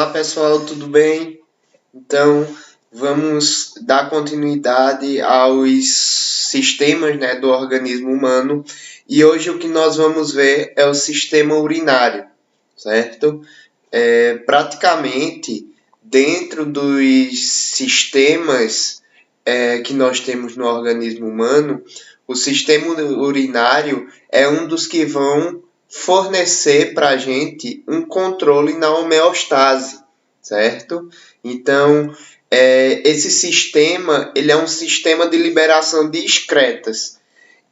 Olá pessoal, tudo bem? Então vamos dar continuidade aos sistemas, né, do organismo humano e hoje o que nós vamos ver é o sistema urinário, certo? Praticamente dentro dos sistemas que nós temos no organismo humano, o sistema urinário é um dos que vão fornecer para a gente um controle na homeostase, certo? Então, esse sistema ele é um sistema de liberação de excretas.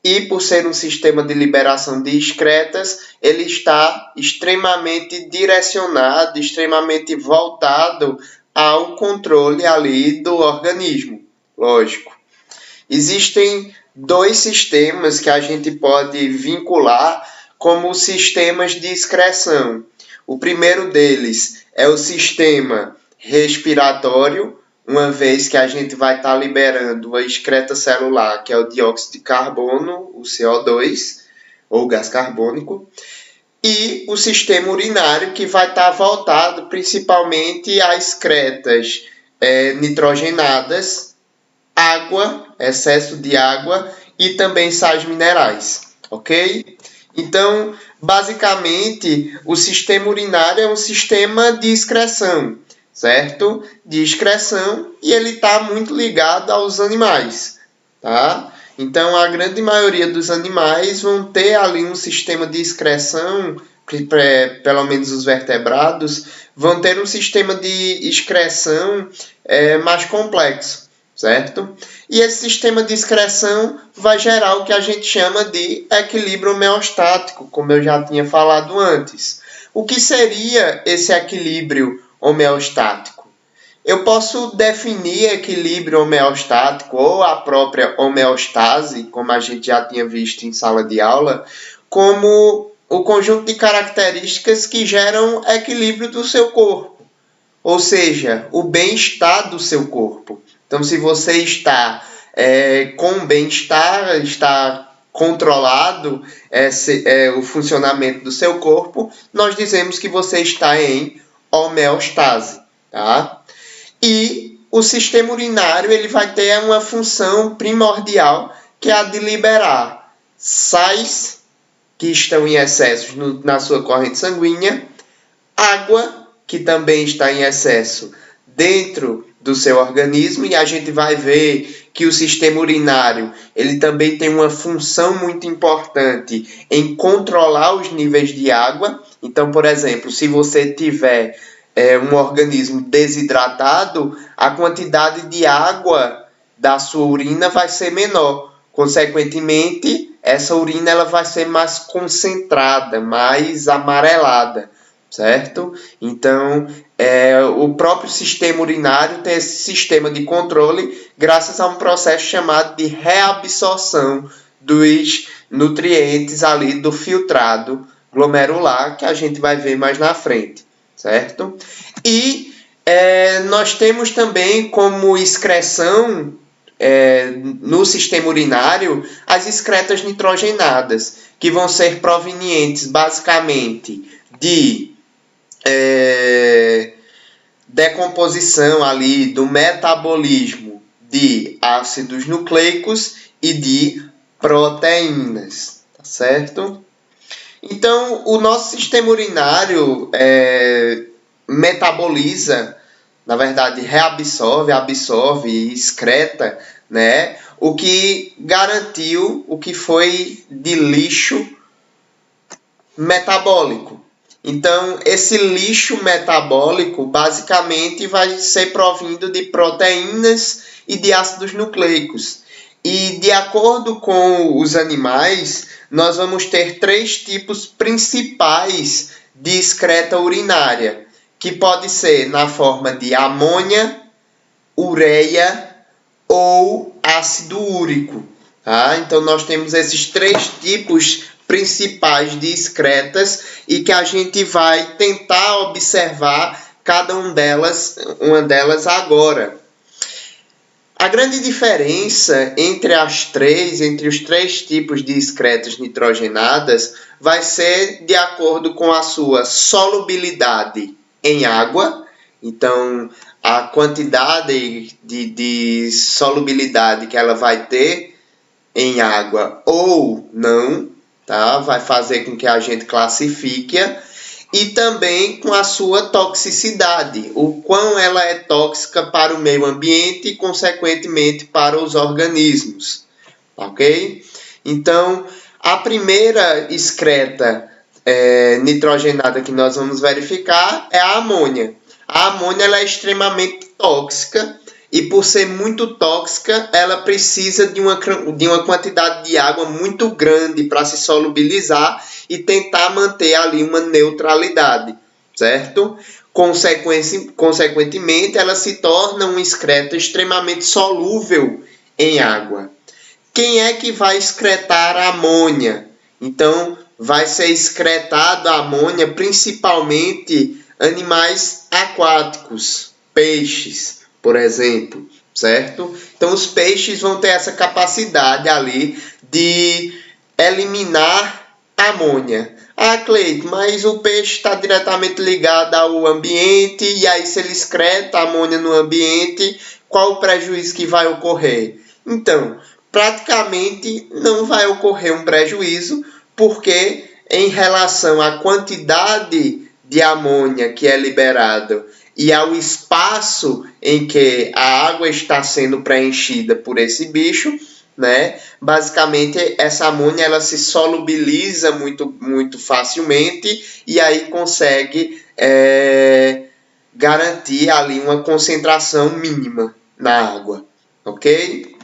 E por ser um sistema de liberação de excretas, ele está extremamente direcionado, extremamente voltado ao controle ali do organismo, lógico. Existem dois sistemas que a gente pode vincular como sistemas de excreção. O primeiro deles é o sistema respiratório, uma vez que a gente vai estar liberando a excreta celular, que é o dióxido de carbono, o CO2, ou gás carbônico, e o sistema urinário, que vai estar voltado principalmente a excretas nitrogenadas, água, excesso de água e também sais minerais, ok? Então, basicamente, o sistema urinário é um sistema de excreção, certo? De excreção e ele está muito ligado aos animais, tá? Então, a grande maioria dos animais vão ter ali um sistema de excreção, pelo menos os vertebrados, vão ter um sistema de excreção mais complexo, certo? E esse sistema de excreção vai gerar o que a gente chama de equilíbrio homeostático, como eu já tinha falado antes. O que seria esse equilíbrio homeostático? Eu posso definir equilíbrio homeostático ou a própria homeostase, como a gente já tinha visto em sala de aula, como o conjunto de características que geram equilíbrio do seu corpo, ou seja, o bem-estar do seu corpo. Então, se você está com bem-estar, está controlado o funcionamento do seu corpo, nós dizemos que você está em homeostase, tá? E o sistema urinário ele vai ter uma função primordial, que é a de liberar sais que estão em excesso na sua corrente sanguínea, água, que também está em excesso dentro do seu organismo, e a gente vai ver que o sistema urinário ele também tem uma função muito importante em controlar os níveis de água. Então, por exemplo, se você tiver um organismo desidratado, a quantidade de água da sua urina vai ser menor. Consequentemente, essa urina ela vai ser mais concentrada, mais amarelada, certo? Então, o próprio sistema urinário tem esse sistema de controle graças a um processo chamado de reabsorção dos nutrientes ali do filtrado glomerular, que a gente vai ver mais na frente, certo? E nós temos também como excreção no sistema urinário as excretas nitrogenadas, que vão ser provenientes basicamente de decomposição ali do metabolismo de ácidos nucleicos e de proteínas, tá certo? Então, o nosso sistema urinário metaboliza, na verdade, reabsorve, absorve e excreta, né, o que garantiu o que foi de lixo metabólico. Então, esse lixo metabólico basicamente vai ser provindo de proteínas e de ácidos nucleicos. E de acordo com os animais, nós vamos ter três tipos principais de excreta urinária, que pode ser na forma de amônia, ureia ou ácido úrico. Tá? Então, nós temos esses três tipos principais de excretas e que a gente vai tentar observar cada uma delas agora. A grande diferença entre os três tipos de excretas nitrogenadas vai ser de acordo com a sua solubilidade em água Então, a quantidade de solubilidade que ela vai ter em água ou não, tá? Vai fazer com que a gente classifique-a, e também com a sua toxicidade, o quão ela é tóxica para o meio ambiente e, consequentemente, para os organismos, ok? Então, a primeira excreta nitrogenada que nós vamos verificar é a amônia. A amônia ela é extremamente tóxica e, por ser muito tóxica, ela precisa de uma quantidade de água muito grande para se solubilizar e tentar manter ali uma neutralidade, certo? Consequentemente, ela se torna um excreto extremamente solúvel em água. Quem é que vai excretar a amônia? Então, vai ser excretado a amônia principalmente animais aquáticos, peixes, por exemplo, certo? Então, os peixes vão ter essa capacidade ali de eliminar a amônia. Ah, Cleito, mas o peixe está diretamente ligado ao ambiente, e aí se ele excreta a amônia no ambiente, qual o prejuízo que vai ocorrer? Então, praticamente não vai ocorrer um prejuízo, porque em relação à quantidade de amônia que é liberado e ao espaço em que a água está sendo preenchida por esse bicho, né? Basicamente, essa amônia ela se solubiliza muito facilmente e aí consegue garantir ali uma concentração mínima na água, ok?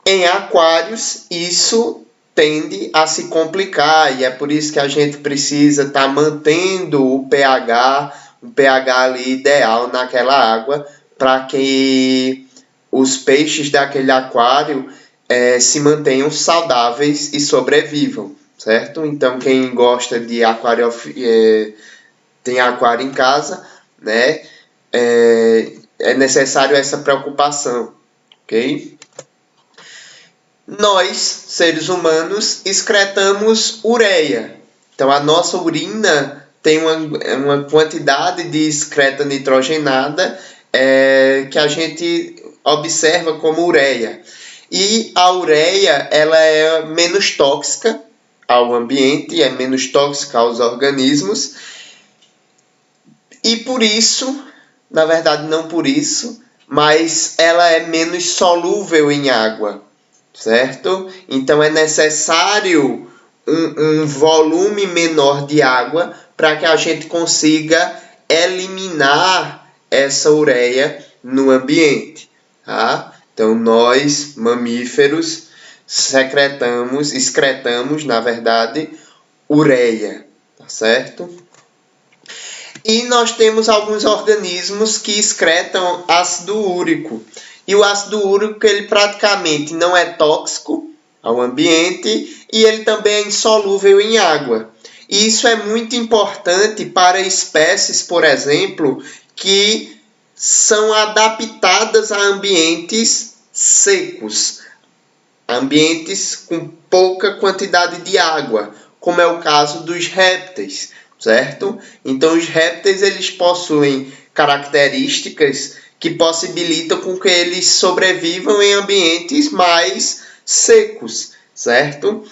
Em aquários, isso tende a se complicar, e é por isso que a gente precisa estar mantendo o pH ali ideal naquela água, para que os peixes daquele aquário se mantenham saudáveis e sobrevivam, certo? Então, quem gosta de aquário, tem aquário em casa, né? É necessário essa preocupação, ok? Nós, seres humanos, excretamos ureia. Então, a nossa urina tem uma quantidade de excreta nitrogenada que a gente observa como ureia. E a ureia ela é menos tóxica ao ambiente, é menos tóxica aos organismos. E por isso, na verdade não por isso, mas ela é menos solúvel em água, certo? Então é necessário um volume menor de água para que a gente consiga eliminar essa ureia no ambiente, tá? Então nós, mamíferos, excretamos, na verdade, ureia, tá certo? E nós temos alguns organismos que excretam ácido úrico. E o ácido úrico ele praticamente não é tóxico ao ambiente e ele também é insolúvel em água. E isso é muito importante para espécies, por exemplo, que são adaptadas a ambientes secos, ambientes com pouca quantidade de água, como é o caso dos répteis, certo? Então, os répteis eles possuem características que possibilitam com que eles sobrevivam em ambientes mais secos, certo?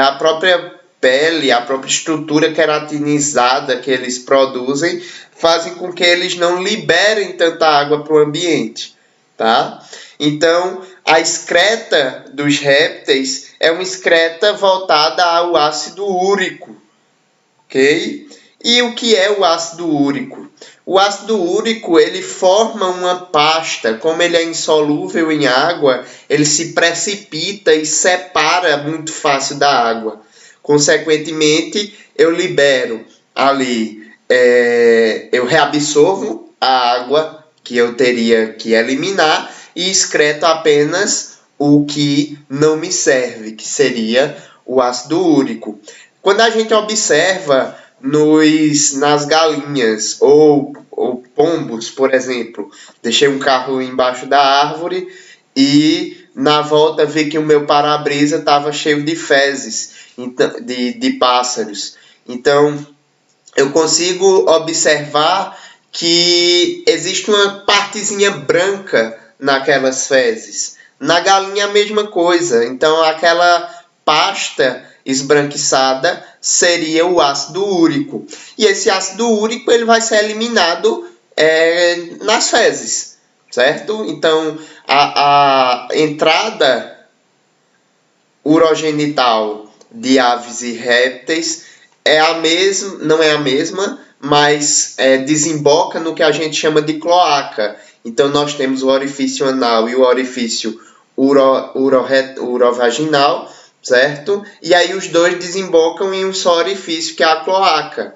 A própria pele, a própria estrutura queratinizada que eles produzem fazem com que eles não liberem tanta água para o ambiente, tá? Então, a excreta dos répteis é uma excreta voltada ao ácido úrico, ok? E o que é o ácido úrico? O ácido úrico ele forma uma pasta, como ele é insolúvel em água, ele se precipita e separa muito fácil da água. Consequentemente, eu libero ali, eu reabsorvo a água que eu teria que eliminar e excreto apenas o que não me serve, que seria o ácido úrico. Quando a gente observa nas galinhas ou pombos, por exemplo, deixei um carro embaixo da árvore e na volta vi que o meu para-brisa estava cheio de fezes, de pássaros. Então, eu consigo observar que existe uma partezinha branca naquelas fezes. Na galinha a mesma coisa. Então aquela pasta esbranquiçada seria o ácido úrico. E esse ácido úrico ele vai ser eliminado nas fezes, certo? Então a entrada urogenital de aves e répteis não é a mesma, mas desemboca no que a gente chama de cloaca. Então nós temos o orifício anal e o orifício urovaginal, certo? E aí os dois desembocam em um só orifício, que é a cloaca.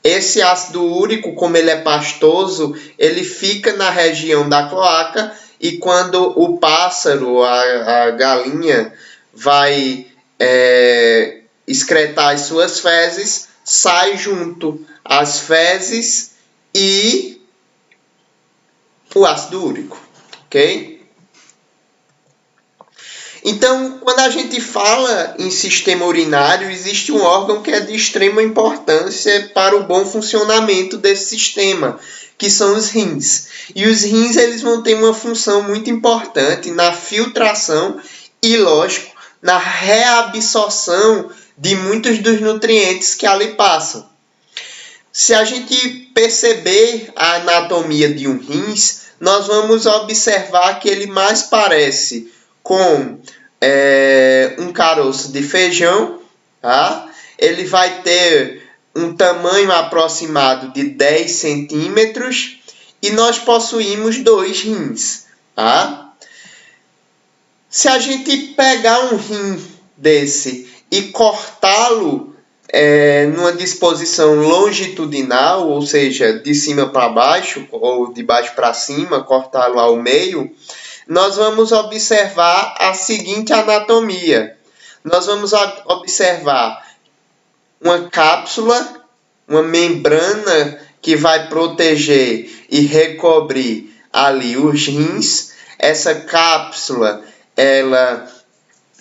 Esse ácido úrico, como ele é pastoso, ele fica na região da cloaca, e quando o pássaro, a galinha, vai excretar as suas fezes, sai junto as fezes e o ácido úrico, ok? Então, quando a gente fala em sistema urinário, existe um órgão que é de extrema importância para o bom funcionamento desse sistema, que são os rins. E os rins eles vão ter uma função muito importante na filtração e, lógico, na reabsorção de muitos dos nutrientes que ali passam. Se a gente perceber a anatomia de um rins, nós vamos observar que ele mais parece com um caroço de feijão, tá? Ele vai ter um tamanho aproximado de 10 centímetros e nós possuímos 2 rins, tá? Se a gente pegar um rim desse e cortá-lo numa disposição longitudinal, ou seja, de cima para baixo ou de baixo para cima, cortá-lo ao meio, nós vamos observar a seguinte anatomia. Nós vamos observar uma cápsula, uma membrana que vai proteger e recobrir ali os rins. Essa cápsula, ela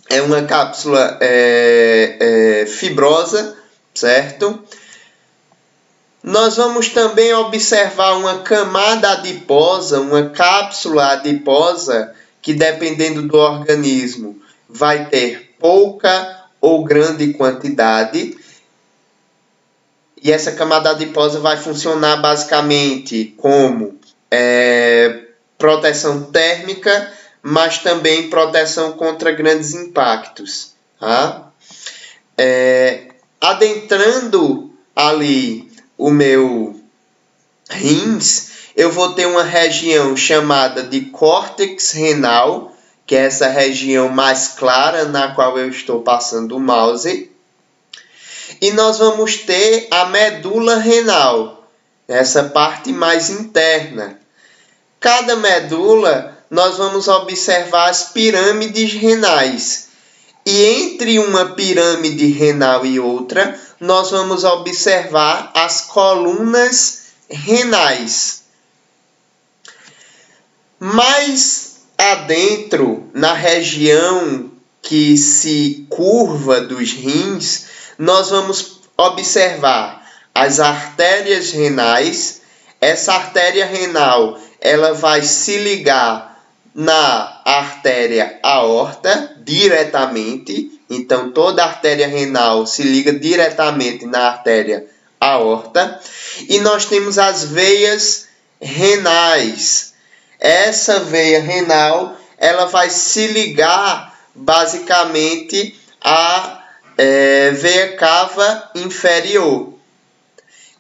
é uma cápsula fibrosa, certo? Nós vamos também observar uma camada adiposa, uma cápsula adiposa, que dependendo do organismo vai ter pouca ou grande quantidade. E essa camada adiposa vai funcionar basicamente como proteção térmica, mas também proteção contra grandes impactos. Tá? Adentrando ali o meu rins, eu vou ter uma região chamada de córtex renal, que é essa região mais clara na qual eu estou passando o mouse. E nós vamos ter a medula renal, essa parte mais interna. Cada medula, nós vamos observar as pirâmides renais. E entre uma pirâmide renal e outra, nós vamos observar as colunas renais. Mais adentro, na região que se curva dos rins, nós vamos observar as artérias renais. Essa artéria renal, ela vai se ligar na artéria aorta diretamente. Então, toda artéria renal se liga diretamente na artéria aorta. E nós temos as veias renais. Essa veia renal, ela vai se ligar basicamente à veia cava inferior.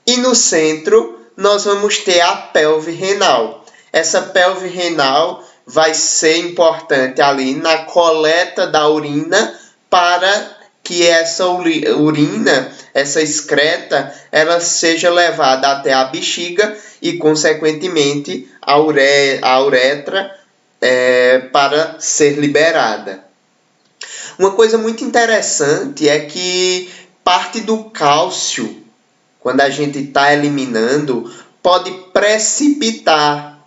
E no centro, nós vamos ter a pelve renal. Essa pelve renal vai ser importante ali na coleta da urina, para que essa urina, essa excreta, ela seja levada até a bexiga e, consequentemente, a uretra para ser liberada. Uma coisa muito interessante é que parte do cálcio, quando a gente está eliminando, pode precipitar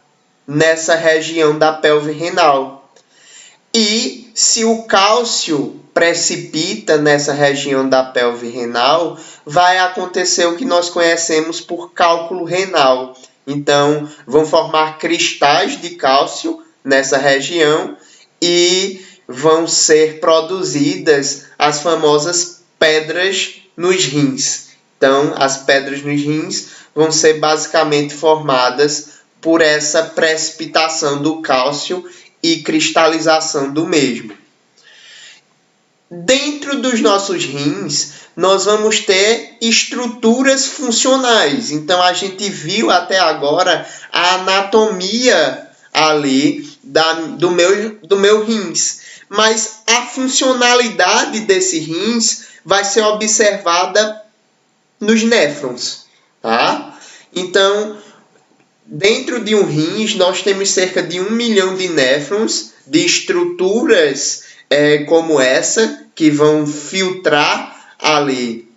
nessa região da pelve renal. E se o cálcio precipita nessa região da pelve renal, vai acontecer o que nós conhecemos por cálculo renal. Então, vão formar cristais de cálcio nessa região e vão ser produzidas as famosas pedras nos rins. Então, as pedras nos rins vão ser basicamente formadas por essa precipitação do cálcio e cristalização do mesmo. Dentro dos nossos rins, nós vamos ter estruturas funcionais. Então, a gente viu até agora a anatomia ali do meu rins. Mas a funcionalidade desse rins vai ser observada nos néfrons, tá? Então, dentro de um rins, nós temos cerca de 1 milhão de néfrons, de estruturas como essa, que vão filtrar ali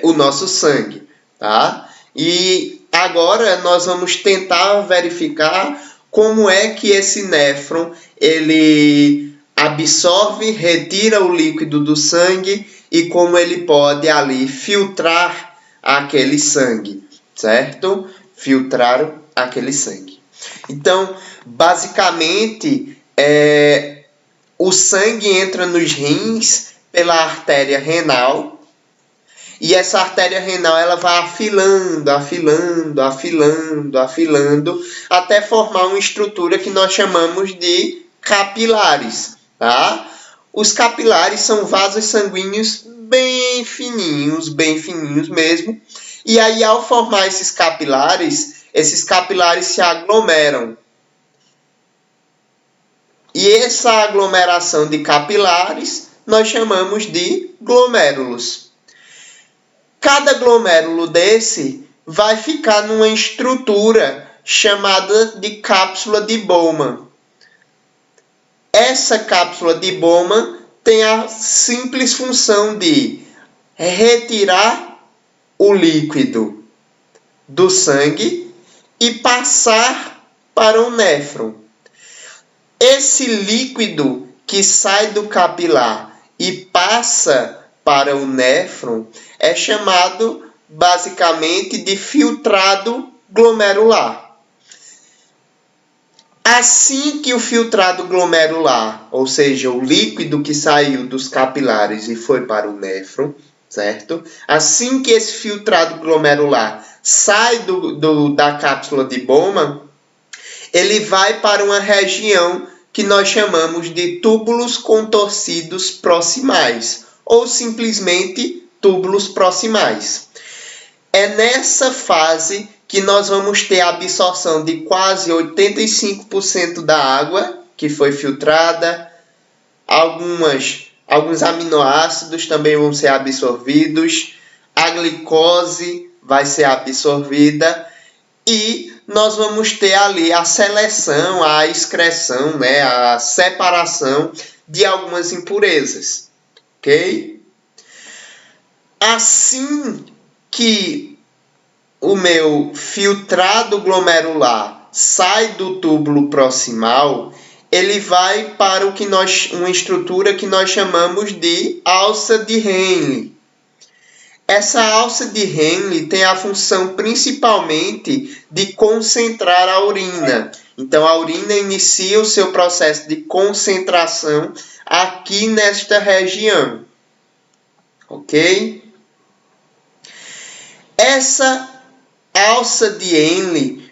o nosso sangue, tá? E agora nós vamos tentar verificar como é que esse néfron ele absorve, retira o líquido do sangue e como ele pode ali filtrar aquele sangue, certo? Filtrar aquele sangue. Então, basicamente, o sangue entra nos rins pela artéria renal e essa artéria renal ela vai afilando até formar uma estrutura que nós chamamos de capilares, tá? Os capilares são vasos sanguíneos bem fininhos mesmo. E aí, ao formar esses capilares se aglomeram. E essa aglomeração de capilares nós chamamos de glomérulos. Cada glomérulo desse vai ficar numa estrutura chamada de cápsula de Bowman. Essa cápsula de Bowman tem a simples função de retirar o líquido do sangue e passar para o néfron. Esse líquido que sai do capilar e passa para o néfron é chamado basicamente de filtrado glomerular. Assim que o filtrado glomerular, ou seja, o líquido que saiu dos capilares e foi para o néfron, certo? Assim que esse filtrado glomerular sai da cápsula de Bowman, ele vai para uma região que nós chamamos de túbulos contorcidos proximais, ou simplesmente túbulos proximais. É nessa fase que nós vamos ter a absorção de quase 85% da água que foi filtrada, alguns aminoácidos também vão ser absorvidos, a glicose vai ser absorvida e nós vamos ter ali a seleção, a excreção, né, a separação de algumas impurezas, ok? Assim que o meu filtrado glomerular sai do túbulo proximal, ele vai para uma estrutura que nós chamamos de alça de Henle. Essa alça de Henle tem a função principalmente de concentrar a urina. Então, a urina inicia o seu processo de concentração aqui nesta região. Ok? Essa alça de Henle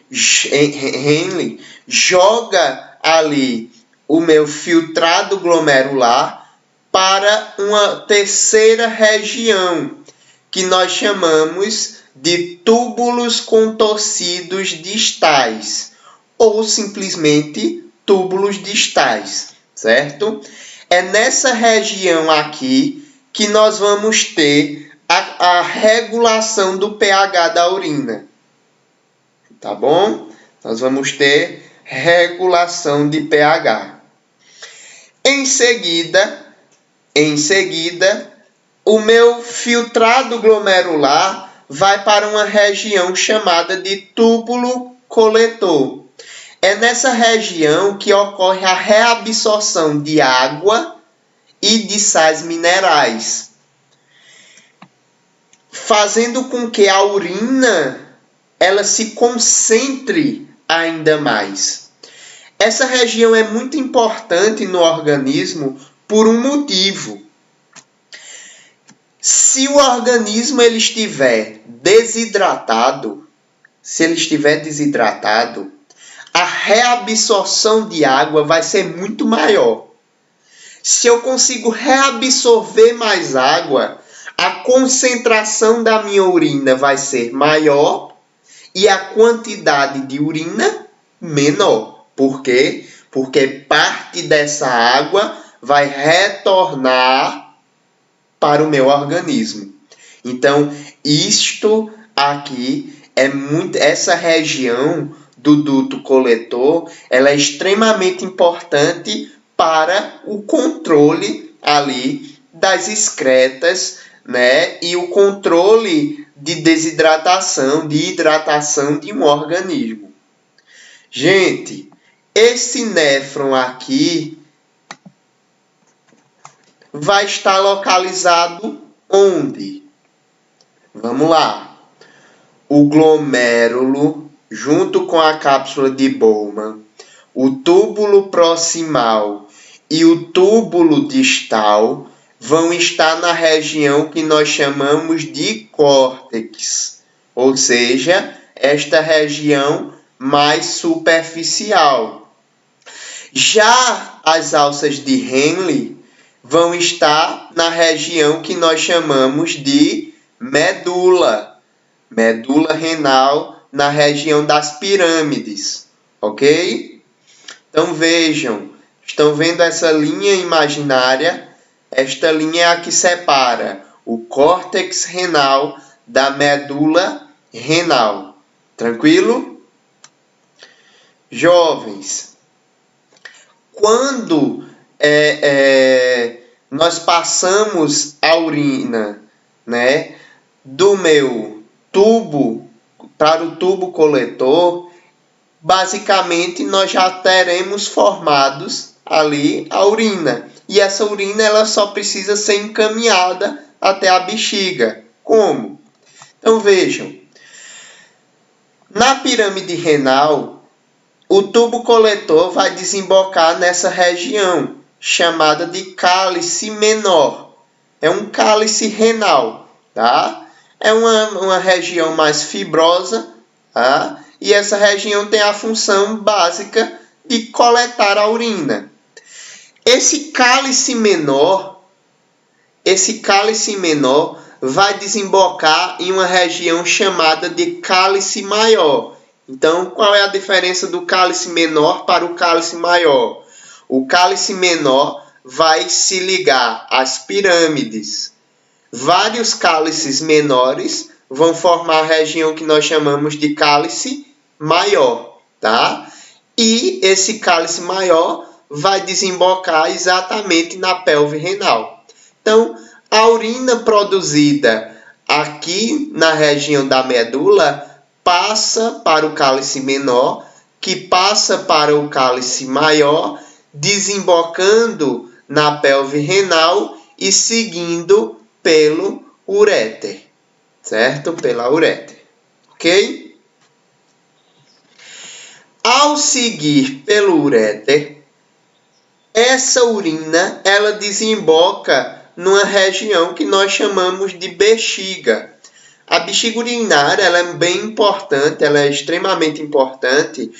joga ali o meu filtrado glomerular para uma terceira região, que nós chamamos de túbulos contorcidos distais, ou simplesmente túbulos distais, certo? É nessa região aqui que nós vamos ter a regulação do pH da urina, tá bom? Nós vamos ter regulação de pH. Em seguida, o meu filtrado glomerular vai para uma região chamada de túbulo coletor. É nessa região que ocorre a reabsorção de água e de sais minerais, fazendo com que a urina ela se concentre ainda mais. Essa região é muito importante no organismo por um motivo. Se o organismo ele estiver desidratado, a reabsorção de água vai ser muito maior. Se eu consigo reabsorver mais água, a concentração da minha urina vai ser maior e a quantidade de urina menor. Por quê? Porque parte dessa água vai retornar para o meu organismo. Então, isto aqui essa região do duto coletor, ela é extremamente importante para o controle ali das excretas, né? E o controle de desidratação, de hidratação de um organismo. Gente, esse néfron aqui vai estar localizado onde? Vamos lá. O glomérulo, junto com a cápsula de Bowman, o túbulo proximal e o túbulo distal vão estar na região que nós chamamos de córtex, ou seja, esta região mais superficial. Já as alças de Henle vão estar na região que nós chamamos de medula renal, na região das pirâmides, ok? Então vejam, estão vendo essa linha imaginária? Esta linha é a que separa o córtex renal da medula renal. Tranquilo? Jovens, quando nós passamos a urina, né, do meu tubo para o tubo coletor, basicamente nós já teremos formados ali a urina. E essa urina ela só precisa ser encaminhada até a bexiga. Como? Então vejam, na pirâmide renal, o tubo coletor vai desembocar nessa região, chamada de cálice menor. É um cálice renal, tá? É uma região mais fibrosa, tá? E essa região tem a função básica de coletar a urina. Esse cálice menor vai desembocar em uma região chamada de cálice maior. Então, qual é a diferença do cálice menor para o cálice maior? O cálice menor vai se ligar às pirâmides. Vários cálices menores vão formar a região que nós chamamos de cálice maior, tá? E esse cálice maior vai desembocar exatamente na pelve renal. Então, a urina produzida aqui na região da medula passa para o cálice menor, que passa para o cálice maior, desembocando na pelve renal e seguindo pelo uréter, certo? Pela uréter, ok? Ao seguir pelo uréter, essa urina ela desemboca numa região que nós chamamos de bexiga. A bexiga urinária ela é bem importante, ela é extremamente importante,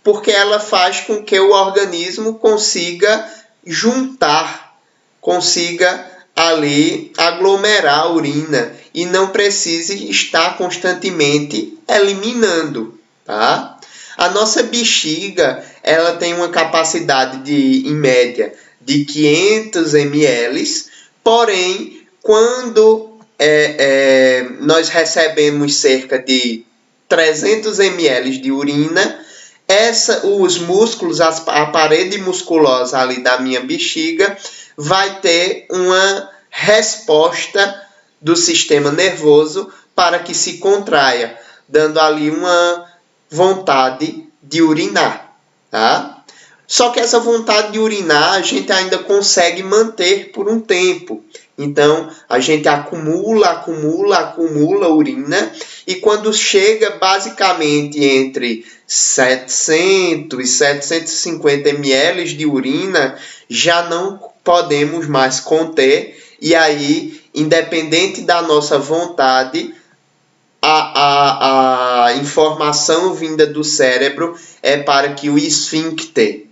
porque ela faz com que o organismo consiga juntar, consiga ali aglomerar a urina e não precise estar constantemente eliminando, tá? A nossa bexiga, ela tem uma capacidade em média, de 500 ml, porém, quando nós recebemos cerca de 300 ml de urina, os músculos, a parede musculosa ali da minha bexiga, vai ter uma resposta do sistema nervoso para que se contraia, dando ali uma vontade de urinar, tá? Só que essa vontade de urinar a gente ainda consegue manter por um tempo. Então, a gente acumula urina, e quando chega basicamente entre 700 e 750 ml de urina, já não podemos mais conter, e aí, independente da nossa vontade, a informação vinda do cérebro é para que o esfíncter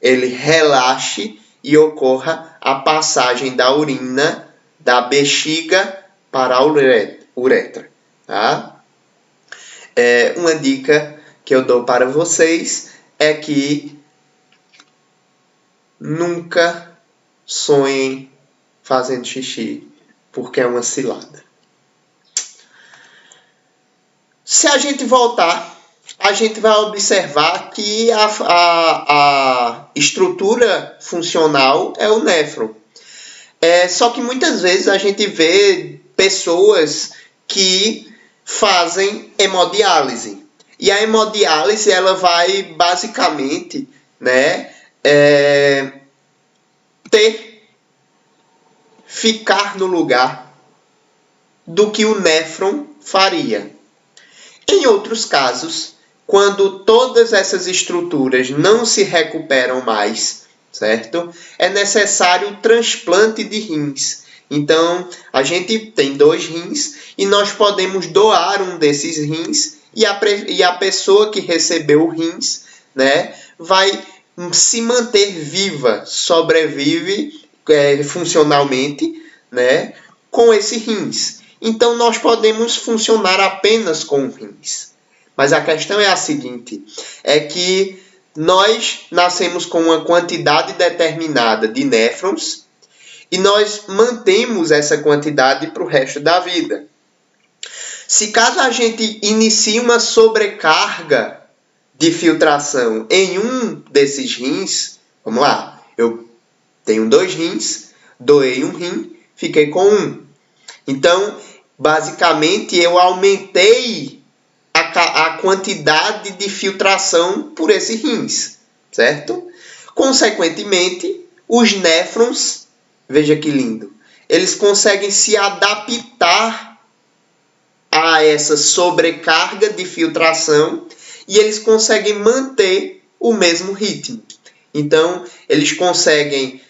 ele relaxe e ocorra a passagem da urina da bexiga para a uretra. Tá? Uma dica que eu dou para vocês é que nunca sonhem fazendo xixi, porque é uma cilada. Se a gente voltar, a gente vai observar que a estrutura funcional é o néfron. Só que muitas vezes a gente vê pessoas que fazem hemodiálise. E a hemodiálise ela vai basicamente, ficar no lugar do que o néfron faria. Em outros casos, quando todas essas estruturas não se recuperam mais, certo? É necessário o transplante de rins. Então, a gente tem 2 rins e nós podemos doar um desses rins e a pessoa que recebeu o rins, vai se manter viva, sobrevive funcionalmente, com esse rins. Então, nós podemos funcionar apenas com rins. Mas a questão é a seguinte, é que nós nascemos com uma quantidade determinada de néfrons e nós mantemos essa quantidade para o resto da vida. Se caso a gente inicie uma sobrecarga de filtração em um desses rins, vamos lá, eu tenho 2 rins, doei um rim, fiquei com 1. Então, basicamente, eu aumentei a quantidade de filtração por esses rins, certo? Consequentemente, os néfrons, veja que lindo, eles conseguem se adaptar a essa sobrecarga de filtração e eles conseguem manter o mesmo ritmo. Então, eles conseguem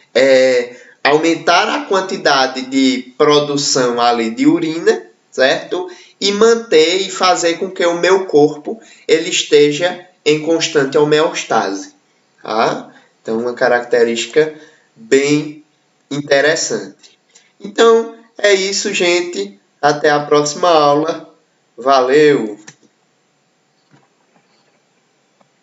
aumentar a quantidade de produção ali de urina, certo? E manter e fazer com que o meu corpo ele esteja em constante homeostase. Tá? Então, uma característica bem interessante. Então, é isso, gente. Até a próxima aula. Valeu!